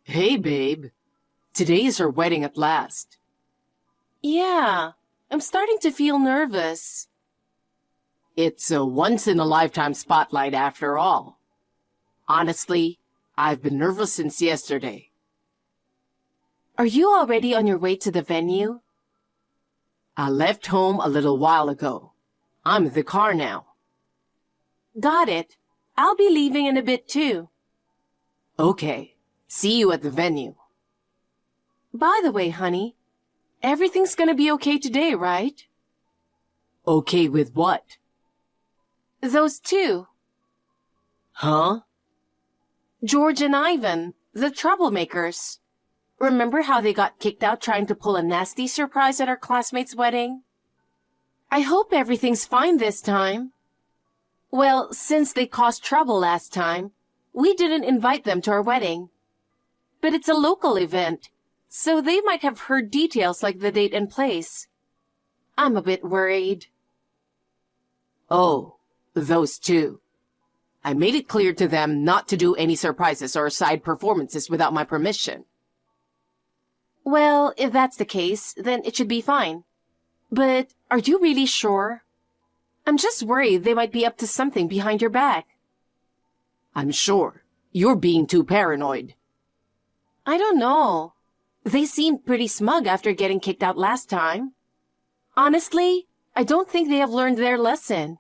Hey, babe. Today is our wedding at last. Yeah, I'm starting to feel nervous. It's a once-in-a-lifetime spotlight after all. Honestly, I've been nervous since yesterday. Are you already on your way to the venue? I left home a little while ago. I'm in the car now. Got it. I'll be leaving in a bit too. Okay, see you at the venue. By the way, honey, everything's gonna be okay today, right? Okay with what? Those two, Huh? George and Ivan, the troublemakers. Remember how they got kicked out trying to pull a nasty surprise at our classmate's wedding? I hope everything's fine this time. Well, since they caused trouble last time, we didn't invite them to our wedding. But it's a local event, so they might have heard details like the date and place. I'm a bit worried. Oh, those two. I made it clear to them not to do any surprises or side performances without my permission. Well, if that's the case, then it should be fine. But are you really sure? I'm just worried they might be up to something behind your back. I'm sure. You're being too paranoid. I don't know. They seemed pretty smug after getting kicked out last time. Honestly, I don't think they have learned their lesson.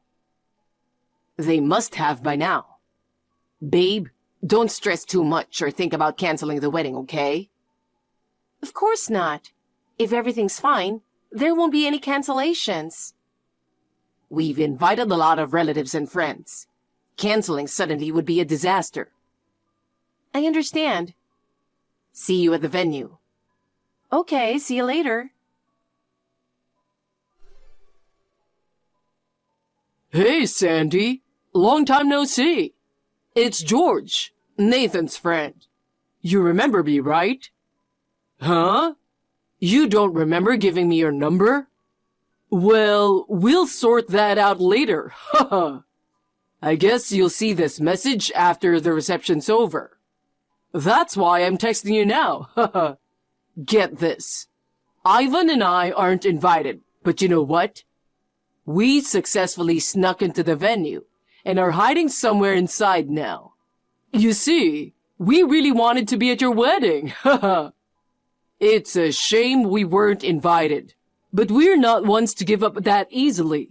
They must have by now. Babe, don't stress too much or think about canceling the wedding, okay? Of course not. If everything's fine, there won't be any cancellations. We've invited a lot of relatives and friends. Canceling suddenly would be a disaster. I understand. See you at the venue. Okay, see you later. Hey, Sandy. Long time no see. It's George, Nathan's friend. You remember me, right? Huh? You don't remember giving me your number? Well, we'll sort that out later. Haha. I guess you'll see this message after the reception's over. That's why I'm texting you now. Haha. Get this. Ivan and I aren't invited, but you know what? We successfully snuck into the venue and are hiding somewhere inside now. You see, we really wanted to be at your wedding. Haha. It's a shame we weren't invited, but we're not ones to give up that easily.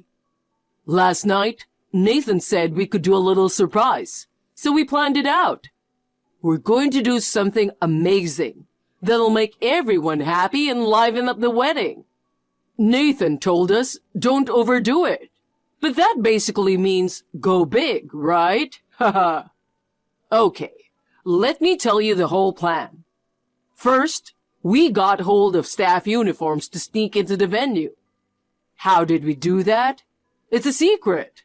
Last night, Nathan said we could do a little surprise, so we planned it out. We're going to do something amazing that'll make everyone happy and liven up the wedding. Nathan told us don't overdo it, but that basically means go big, right? Haha. Okay, let me tell you the whole plan. First, we got hold of staff uniforms to sneak into the venue. How did we do that? It's a secret.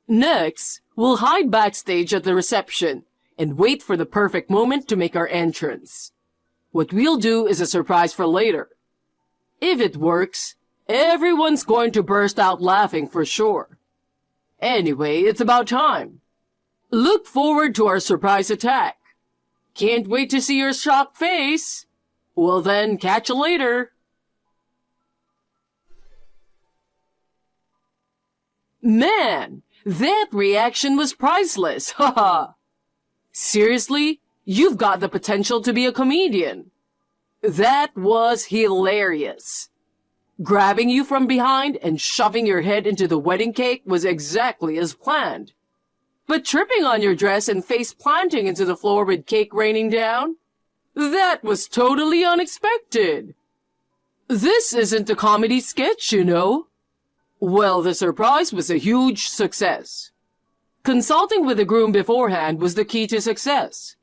Next, we'll hide backstage at the reception and wait for the perfect moment to make our entrance. What we'll do is a surprise for later. If it works, everyone's going to burst out laughing for sure. Anyway, it's about time. Look forward to our surprise attack. Can't wait to see your shocked face. Well then, catch you later. Man, that reaction was priceless, haha. Seriously, you've got the potential to be a comedian. That was hilarious. Grabbing you from behind and shoving your head into the wedding cake was exactly as planned. But tripping on your dress and face planting into the floor with cake raining down? That was totally unexpected. This isn't a comedy sketch, you know. Well, the surprise was a huge success. Consulting with the groom beforehand was the key to success.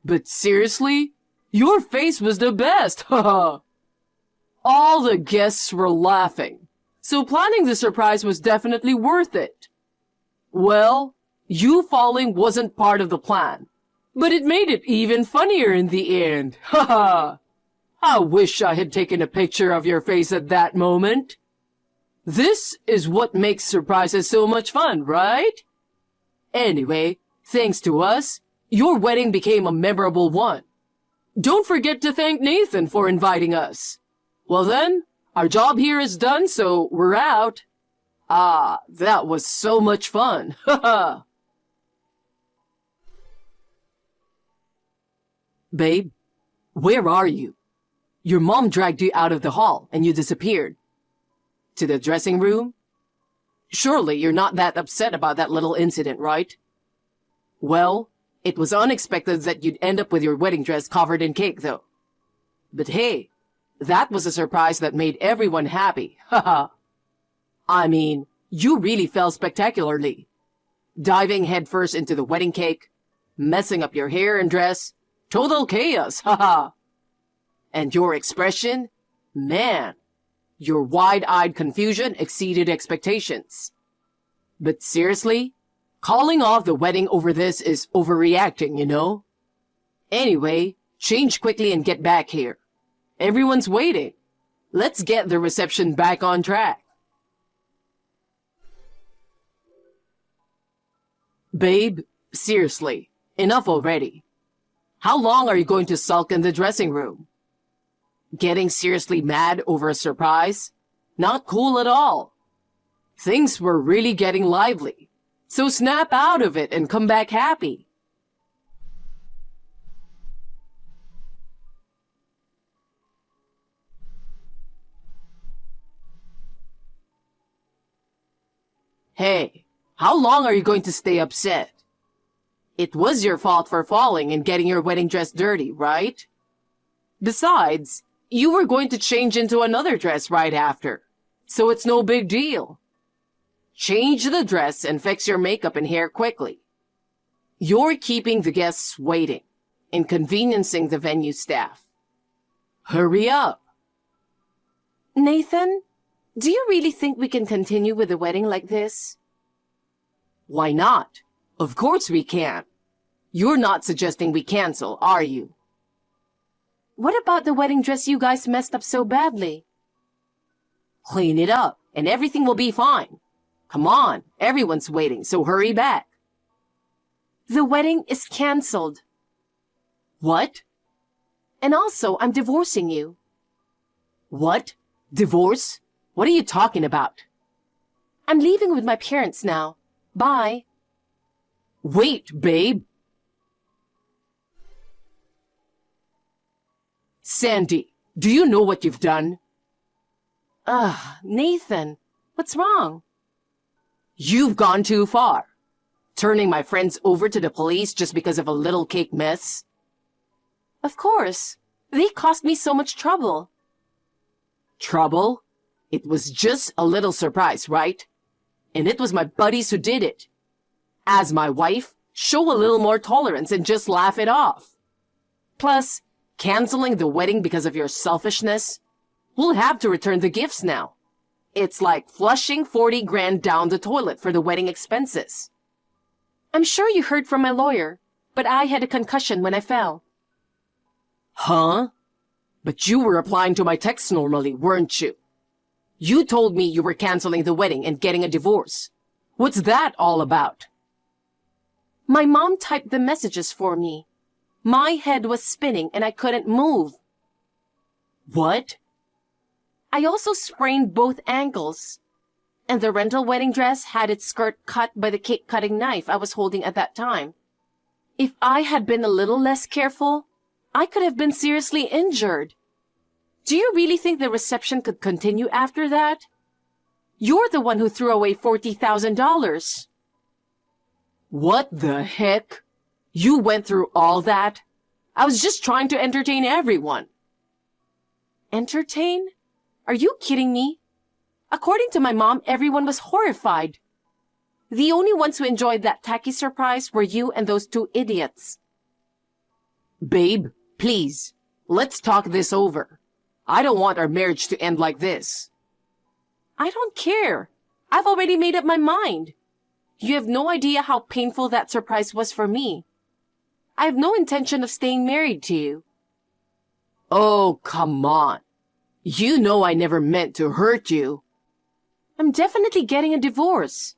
But seriously, your face was the best, haha. All the guests were laughing, so planning the surprise was definitely worth it. Well, you falling wasn't part of the plan, but it made it even funnier in the end. Haha! I wish I had taken a picture of your face at that moment. This is what makes surprises so much fun, right? Anyway, thanks to us, your wedding became a memorable one. Don't forget to thank Nathan for inviting us. Well then, our job here is done, so we're out. Ah, that was so much fun. Haha. Babe, where are you? Your mom dragged you out of the hall and you disappeared. To the dressing room? Surely you're not that upset about that little incident, right? Well, it was unexpected that you'd end up with your wedding dress covered in cake, though. But hey, that was a surprise that made everyone happy. Haha. I mean, you really fell spectacularly. Diving headfirst into the wedding cake, messing up your hair and dress, total chaos, haha. And your expression? Man, your wide-eyed confusion exceeded expectations. But seriously, calling off the wedding over this is overreacting, you know? Anyway, change quickly and get back here. Everyone's waiting. Let's get the reception back on track. Babe, seriously, enough already. How long are you going to sulk in the dressing room? Getting seriously mad over a surprise? Not cool at all. Things were really getting lively, so snap out of it and come back happy. Hey, how long are you going to stay upset? It was your fault for falling and getting your wedding dress dirty, right? Besides, you were going to change into another dress right after, so it's no big deal. Change the dress and fix your makeup and hair quickly. You're keeping the guests waiting, inconveniencing the venue staff. Hurry up. Nathan, do you really think we can continue with the wedding like this? Why not? Of course we can. You're not suggesting we cancel, are you? What about the wedding dress you guys messed up so badly? Clean it up, and everything will be fine. Come on, everyone's waiting, so hurry back. The wedding is canceled. What? And also, I'm divorcing you. What? Divorce? What are you talking about? I'm leaving with my parents now. Bye. Wait, babe. Sandy, do you know what you've done? Nathan, what's wrong? You've gone too far. Turning my friends over to the police just because of a little cake mess. Of course. They caused me so much trouble. Trouble? It was just a little surprise, right? And it was my buddies who did it. As my wife, show a little more tolerance and just laugh it off. Plus, canceling the wedding because of your selfishness? We'll have to return the gifts now. It's like flushing 40 grand down the toilet for the wedding expenses. I'm sure you heard from my lawyer, but I had a concussion when I fell. Huh? But you were replying to my texts normally, weren't you? You told me you were canceling the wedding and getting a divorce. What's that all about? My mom typed the messages for me. My head was spinning and I couldn't move. What? I also sprained both ankles. And the rental wedding dress had its skirt cut by the cake-cutting knife I was holding at that time. If I had been a little less careful, I could have been seriously injured. Do you really think the reception could continue after that? You're the one who threw away $40,000. What the heck? You went through all that? I was just trying to entertain everyone. Entertain? Are you kidding me? According to my mom, everyone was horrified. The only ones who enjoyed that tacky surprise were you and those two idiots. Babe, please, let's talk this over. I don't want our marriage to end like this. I don't care. I've already made up my mind. You have no idea how painful that surprise was for me. I have no intention of staying married to you. Oh, come on. You know I never meant to hurt you. I'm definitely getting a divorce.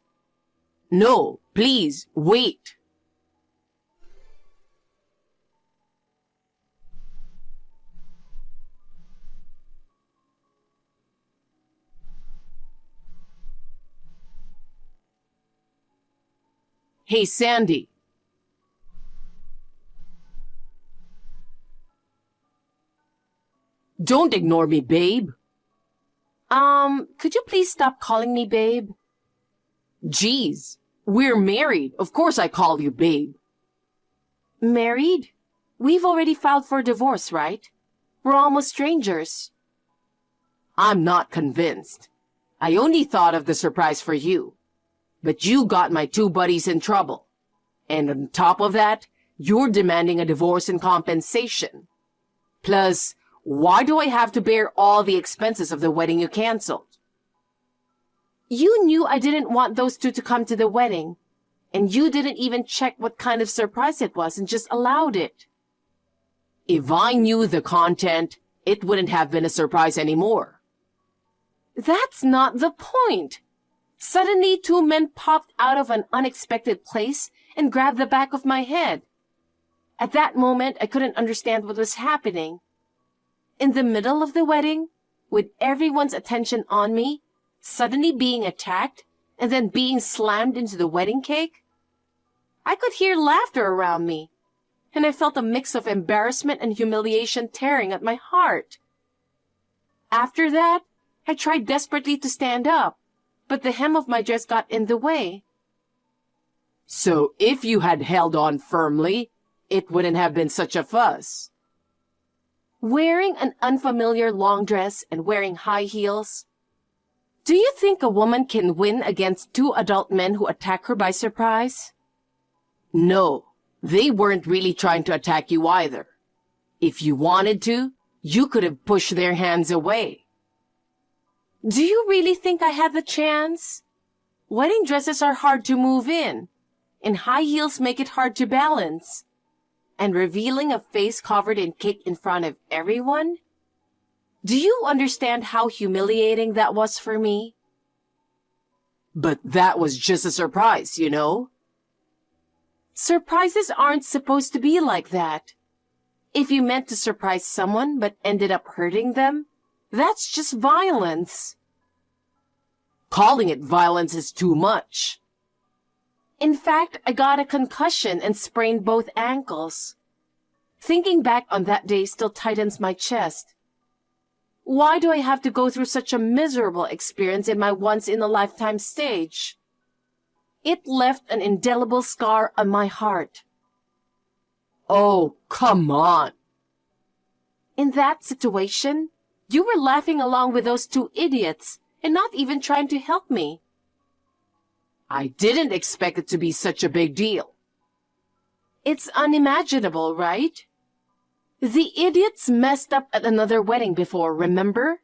No, please, wait. Hey, Sandy. Don't ignore me, babe. Could you please stop calling me babe? Geez, we're married. Of course I call you babe. Married? We've already filed for divorce, right? We're almost strangers. I'm not convinced. I only thought of the surprise for you. But you got my two buddies in trouble. And on top of that, you're demanding a divorce and compensation. Plus, why do I have to bear all the expenses of the wedding you canceled? You knew I didn't want those two to come to the wedding. And you didn't even check what kind of surprise it was and just allowed it. If I knew the content, it wouldn't have been a surprise anymore. That's not the point. Suddenly, two men popped out of an unexpected place and grabbed the back of my head. At that moment, I couldn't understand what was happening. In the middle of the wedding, with everyone's attention on me, suddenly being attacked, and then being slammed into the wedding cake? I could hear laughter around me, and I felt a mix of embarrassment and humiliation tearing at my heart. After that, I tried desperately to stand up, but the hem of my dress got in the way. So if you had held on firmly, it wouldn't have been such a fuss. Wearing an unfamiliar long dress and wearing high heels? Do you think a woman can win against two adult men who attack her by surprise? No, they weren't really trying to attack you either. If you wanted to, you could have pushed their hands away. Do you really think I had the chance? Wedding dresses are hard to move in, and high heels make it hard to balance. And revealing a face covered in cake in front of everyone? Do you understand how humiliating that was for me? But that was just a surprise, you know? Surprises aren't supposed to be like that. If you meant to surprise someone but ended up hurting them, that's just violence. Calling it violence is too much. In fact, I got a concussion and sprained both ankles. Thinking back on that day still tightens my chest. Why do I have to go through such a miserable experience in my once-in-a-lifetime stage? It left an indelible scar on my heart. Oh, come on. In that situation, you were laughing along with those two idiots and not even trying to help me. I didn't expect it to be such a big deal. It's unimaginable, right? The idiots messed up at another wedding before, remember?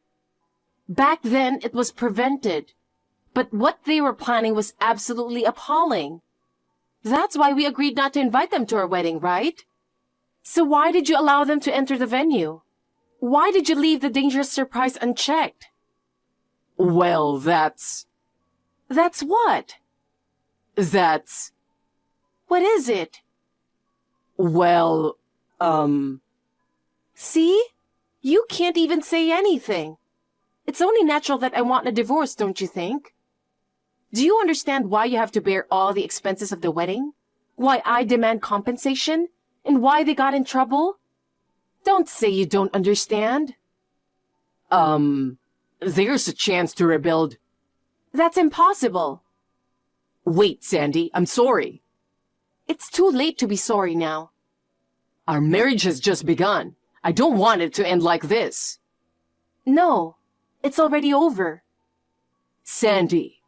Back then, it was prevented. But what they were planning was absolutely appalling. That's why we agreed not to invite them to our wedding, right? So why did you allow them to enter the venue? Why did you leave the dangerous surprise unchecked? Well, that's... That's what? That's... What is it? Well, See? You can't even say anything. It's only natural that I want a divorce, don't you think? Do you understand why you have to bear all the expenses of the wedding? Why I demand compensation? And why they got in trouble? Don't say you don't understand. There's a chance to rebuild. That's impossible. Wait, Sandy, I'm sorry. It's too late to be sorry now. Our marriage has just begun. I don't want it to end like this. No, it's already over. Sandy.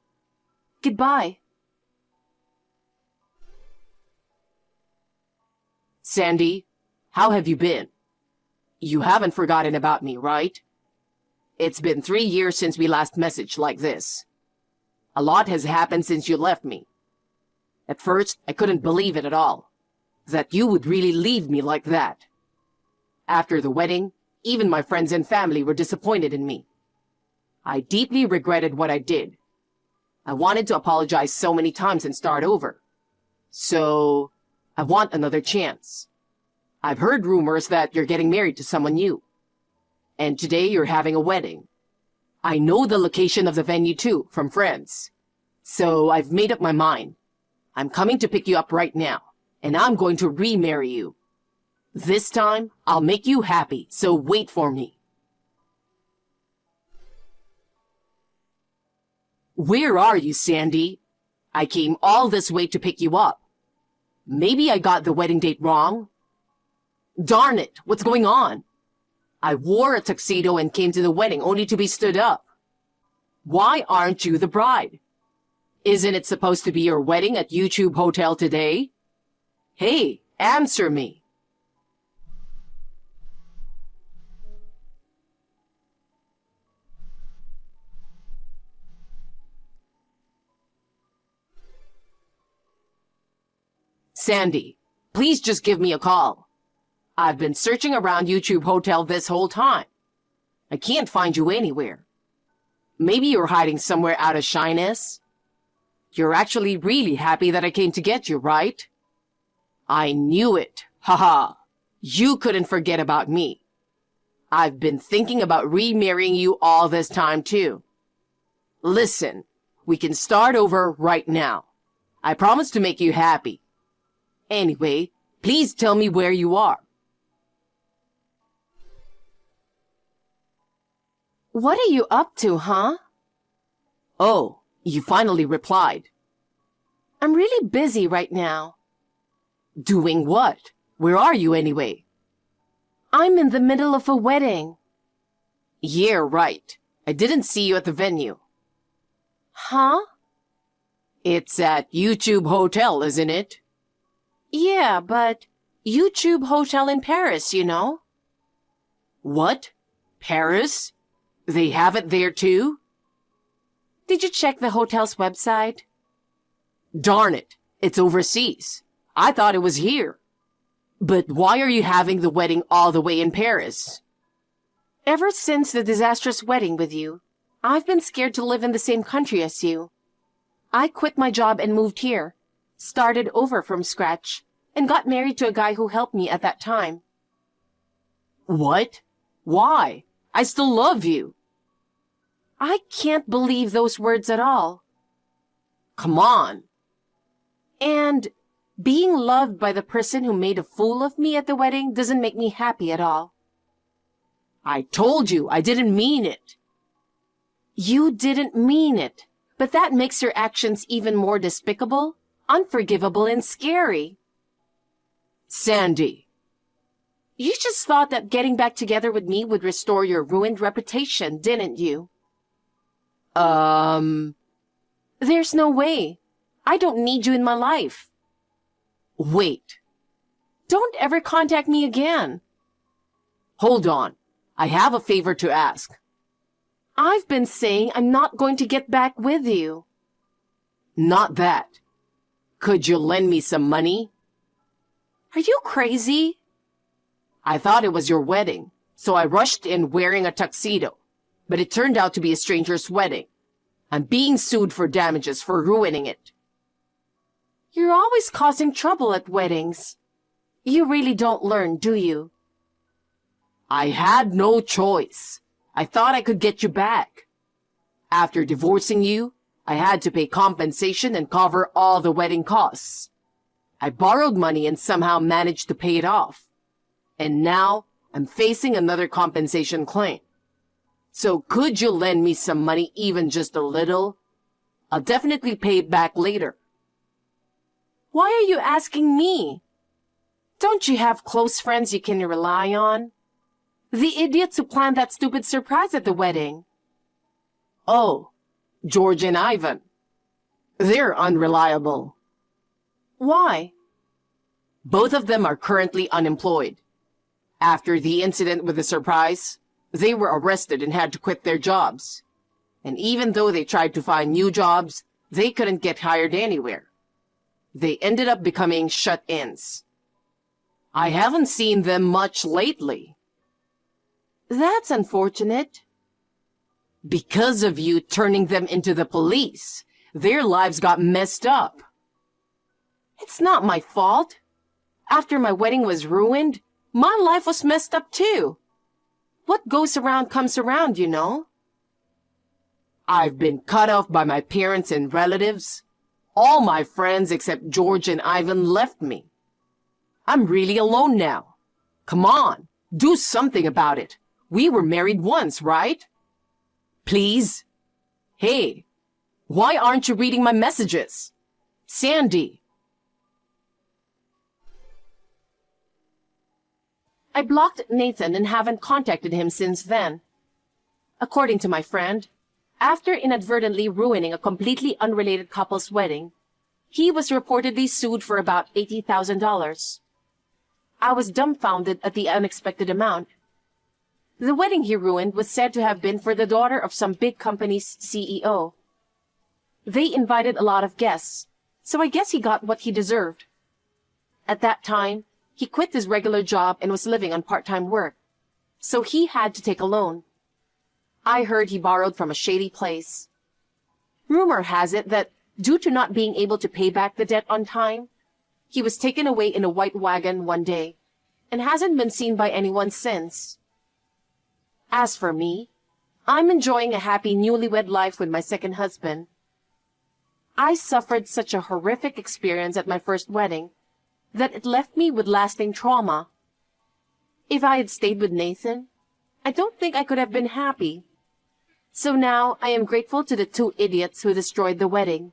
Goodbye. Sandy, how have you been? You haven't forgotten about me, right? It's been 3 years since we last messaged like this. A lot has happened since you left me. At first, I couldn't believe it at all. That you would really leave me like that. After the wedding, even my friends and family were disappointed in me. I deeply regretted what I did. I wanted to apologize so many times and start over. So, I want another chance. I've heard rumors that you're getting married to someone new. And today you're having a wedding. I know the location of the venue too, from friends. So I've made up my mind. I'm coming to pick you up right now, and I'm going to remarry you. This time, I'll make you happy, so wait for me. Where are you, Sandy? I came all this way to pick you up. Maybe I got the wedding date wrong. Darn it, what's going on? I wore a tuxedo and came to the wedding only to be stood up. Why aren't you the bride? Isn't it supposed to be your wedding at YouTube Hotel today? Hey, answer me. Sandy, please just give me a call. I've been searching around YouTube Hotel this whole time. I can't find you anywhere. Maybe you're hiding somewhere out of shyness. You're actually really happy that I came to get you, right? I knew it. Haha. You couldn't forget about me. I've been thinking about remarrying you all this time too. Listen, we can start over right now. I promise to make you happy. Anyway, please tell me where you are. What are you up to, huh? Oh, you finally replied. I'm really busy right now. Doing what? Where are you anyway? I'm in the middle of a wedding. Yeah, right. I didn't see you at the venue. Huh? It's at YouTube Hotel, isn't it? Yeah, but YouTube Hotel in Paris, you know. What? Paris? They have it there too? Did you check the hotel's website? Darn it, it's overseas. I thought it was here. But why are you having the wedding all the way in Paris? Ever since the disastrous wedding with you, I've been scared to live in the same country as you. I quit my job and moved here, started over from scratch, and got married to a guy who helped me at that time. What? Why? I still love you. I can't believe those words at all. Come on. And being loved by the person who made a fool of me at the wedding doesn't make me happy at all. I told you I didn't mean it. You didn't mean it, but that makes your actions even more despicable, unforgivable, and scary. Sandy. You just thought that getting back together with me would restore your ruined reputation, didn't you? There's no way. I don't need you in my life. Wait. Don't ever contact me again. Hold on. I have a favor to ask. I've been saying I'm not going to get back with you. Not that. Could you lend me some money? Are you crazy? I thought it was your wedding, so I rushed in wearing a tuxedo, but it turned out to be a stranger's wedding. I'm being sued for damages for ruining it. You're always causing trouble at weddings. You really don't learn, do you? I had no choice. I thought I could get you back. After divorcing you, I had to pay compensation and cover all the wedding costs. I borrowed money and somehow managed to pay it off. And now I'm facing another compensation claim. So could you lend me some money, even just a little? I'll definitely pay it back later. Why are you asking me? Don't you have close friends you can rely on? The idiots who planned that stupid surprise at the wedding. Oh, George and Ivan. They're unreliable. Why? Both of them are currently unemployed. After the incident with the surprise, they were arrested and had to quit their jobs. And even though they tried to find new jobs, they couldn't get hired anywhere. They ended up becoming shut-ins. I haven't seen them much lately. That's unfortunate. Because of you turning them into the police, their lives got messed up. It's not my fault. After my wedding was ruined, my life was messed up too. What goes around comes around, you know. I've been cut off by my parents and relatives. All my friends except George and Ivan left me. I'm really alone now. Come on, do something about it. We were married once, right? Please? Hey, why aren't you reading my messages? Sandy. I blocked Nathan and haven't contacted him since then. According to my friend, after inadvertently ruining a completely unrelated couple's wedding, he was reportedly sued for about $80,000. I was dumbfounded at the unexpected amount. The wedding he ruined was said to have been for the daughter of some big company's CEO. They invited a lot of guests, so I guess he got what he deserved. At that time, he quit his regular job and was living on part-time work, so he had to take a loan. I heard he borrowed from a shady place. Rumor has it that, due to not being able to pay back the debt on time, he was taken away in a white wagon one day and hasn't been seen by anyone since. As for me, I'm enjoying a happy newlywed life with my second husband. I suffered such a horrific experience at my first wedding that it left me with lasting trauma. If I had stayed with Nathan, I don't think I could have been happy. So now I am grateful to the two idiots who destroyed the wedding.